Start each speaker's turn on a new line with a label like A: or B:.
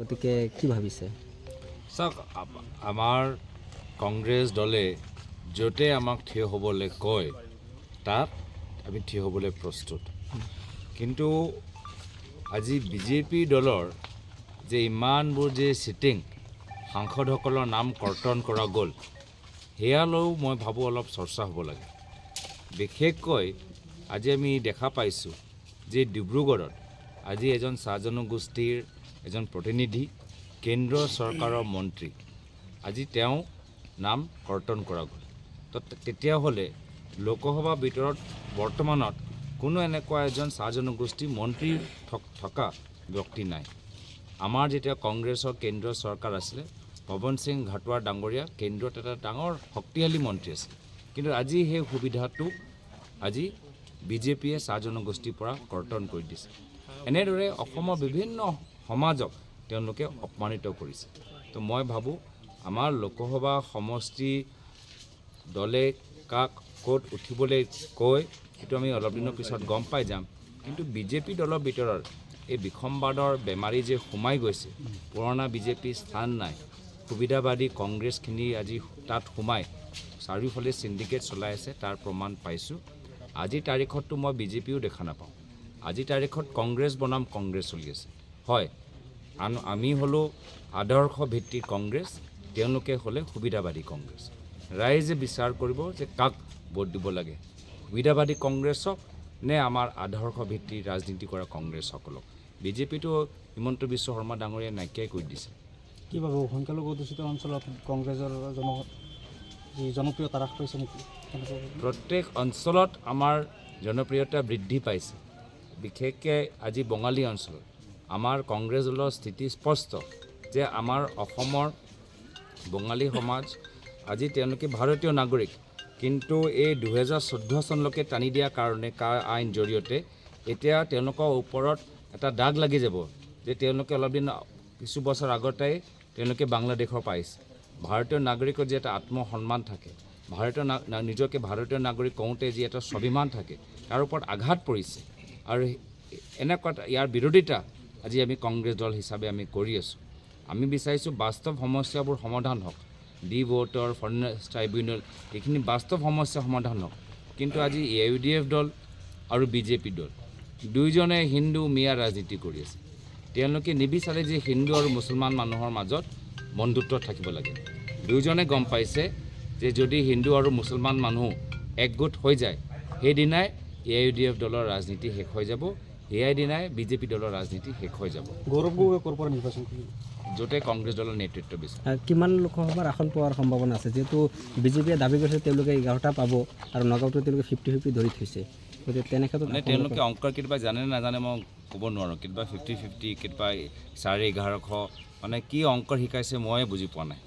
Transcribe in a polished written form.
A: গতিকে কি ভাবিছে?
B: চাওক, আমাৰ কংগ্ৰেছ দলে য'তে আমাক থিয় হ'বলৈ কয় তাত আমি থিয় হ'বলৈ প্ৰস্তুত। কিন্তু আজি বিজেপি দলৰ যে ইমানবোৰ যে চিটিং সাংসদসকলৰ নাম কৰ্তন কৰা গ'ল, সেয়ালৈও মই ভাবোঁ অলপ চৰ্চা হ'ব লাগে। বিশেষকৈ আজি আমি দেখা পাইছোঁ যে ডিব্ৰুগড়ত আজি এজন চাহ জনগোষ্ঠীৰ এজন প্ৰতিনিধি, কেন্দ্ৰীয় চৰকাৰৰ মন্ত্ৰী, আজি তেওঁ নাম কৰ্তন কৰা গ'ল। তো তেতিয়াহ'লে লোকসভাৰ ভিতৰত বৰ্তমানত কোনো এনেকুৱা এজন চাহ জনগোষ্ঠী মন্ত্ৰী থকা ব্যক্তি নাই। আমাৰ যেতিয়া কংগ্ৰেছৰ কেন্দ্ৰীয় চৰকাৰ আছিলে, পৱন সিং ঘাটোৱাৰ ডাঙৰীয়া কেন্দ্ৰত এটা ডাঙৰ শক্তিশালী মন্ত্ৰী আছিল। কিন্তু আজি সেই সুবিধাটো আজি বিজেপিয়ে চাহ জনগোষ্ঠীৰ পৰা কৰ্তন কৰি দিছে। এনেদৰে অসমৰ বিভিন্ন সমাজক তেওঁলোকে অপমানিত কৰিছে। তো মই ভাবোঁ আমাৰ লোকসভা সমষ্টি দলে কাক ক'ত উঠিবলৈ কয় সেইটো আমি অলপ দিনৰ পিছত গম পাই যাম। কিন্তু বিজেপি দলৰ ভিতৰত এই বিসম্বাদৰ বেমাৰী যে সোমাই গৈছে, পুৰণা বিজেপিৰ স্থান নাই, সুবিধাবাদী কংগ্ৰেছখিনি আজি তাত সোমাই চাৰিওফালে চিণ্ডিকেট চলাই আছে, তাৰ প্ৰমাণ পাইছোঁ। আজিৰ তাৰিখততো মই বিজেপিও দেখা নাপাওঁ। আজিৰ তাৰিখত কংগ্ৰেছ বনাম কংগ্ৰেছ চলি আছে। হয়, আমি হ'লোঁ আদৰ্শ ভিত্তিৰ কংগ্ৰেছ, তেওঁলোকে হ'লে সুবিধাবাদী কংগ্ৰেছ। ৰাইজে বিচাৰ কৰিব যে কাক ভোট দিব লাগে, সুবিধাবাদী কংগ্ৰেছক নে আমাৰ আদৰ্শ ভিত্তিৰ ৰাজনীতি কৰা কংগ্ৰেছসকলক। বিজেপিটো হিমন্ত বিশ্ব শৰ্মা ডাঙৰীয়াই নাইকিয়াই কৰি দিছে।
C: কি ভাব সংখ্যালঘু অধ্যুষিত অঞ্চলত কংগ্ৰেছৰ জনপ্ৰিয়তা হ্ৰাস পাইছে নেকি?
B: প্ৰত্যেক অঞ্চলত আমাৰ জনপ্ৰিয়তা বৃদ্ধি পাইছে। বিশেষকৈ আজি বঙালী অঞ্চলত আমাৰ কংগ্ৰেছ দলৰ স্থিতি স্পষ্ট যে আমাৰ অসমৰ বঙালী সমাজ আজি তেওঁলোকে ভাৰতীয় নাগৰিক, কিন্তু এই 2014 চনলৈকে টানি দিয়াৰ কাৰণে আইন জৰিয়তে এতিয়া তেওঁলোকৰ ওপৰত এটা দাগ লাগি যাব যে তেওঁলোকে অলপ দিন কিছু বছৰ আগতেই তেওঁলোকে বাংলাদেশৰ পাইছে। ভাৰতীয় নাগৰিকৰ যি এটা আত্মসন্মান থাকে, নিজকে ভাৰতীয় নাগৰিক কওঁতে যি এটা স্বাভিমান থাকে, তাৰ ওপৰত আঘাত পৰিছে। আৰু এনেকুৱা ইয়াৰ বিৰোধিতা আজি আমি কংগ্ৰেছ দল হিচাপে আমি কৰি আছোঁ। আমি বিচাৰিছোঁ বাস্তৱ সমস্যাবোৰ সমাধান হওক, ডি ভোটৰ ফৰেনাৰ্ছ ট্ৰাইব্যুনেল, এইখিনি বাস্তৱ সমস্যা সমাধান হওক। কিন্তু আজি AUDF দল আৰু বিজেপি দল দুয়োজনে হিন্দু মিয়া ৰাজনীতি কৰি আছে। তেওঁলোকে নিবিচাৰে যে হিন্দু আৰু মুছলমান মানুহৰ মাজত বন্ধুত্ব থাকিব লাগে। দুয়োজনে গম পাইছে যে যদি হিন্দু আৰু মুছলমান মানুহ একগোট হৈ যায়, সেইদিনাই AUDF দলৰ ৰাজনীতি শেষ হৈ যাব, সেয়াই দিনাই বিজেপি দলৰ ৰাজনীতি শেষ হৈ যাব।
C: গৌৰৱ গগৈ ক'ৰ পৰা নিৰ্বাচন কৰিব?
B: য'তে কংগ্ৰেছ দলৰ নেতৃত্ব বিচাৰে।
A: কিমান লোকসভাৰ আসন পোৱাৰ সম্ভাৱনা আছে? যিহেতু বিজেপিয়ে দাবী কৰিছে তেওঁলোকে 11টা পাব আৰু নগাঁৱতো তেওঁলোকে 50-50 ধৰি থৈছে। গতিকে তেনেক্ষেত্ৰত
B: মানে তেওঁলোকে অংক কেতিয়াবা জানে নাজানে মই ক'ব নোৱাৰোঁ। কেতিয়াবা 50-50, কেতিয়াবা 1150, মানে কি অংক শিকাইছে ময়ে বুজি পোৱা নাই।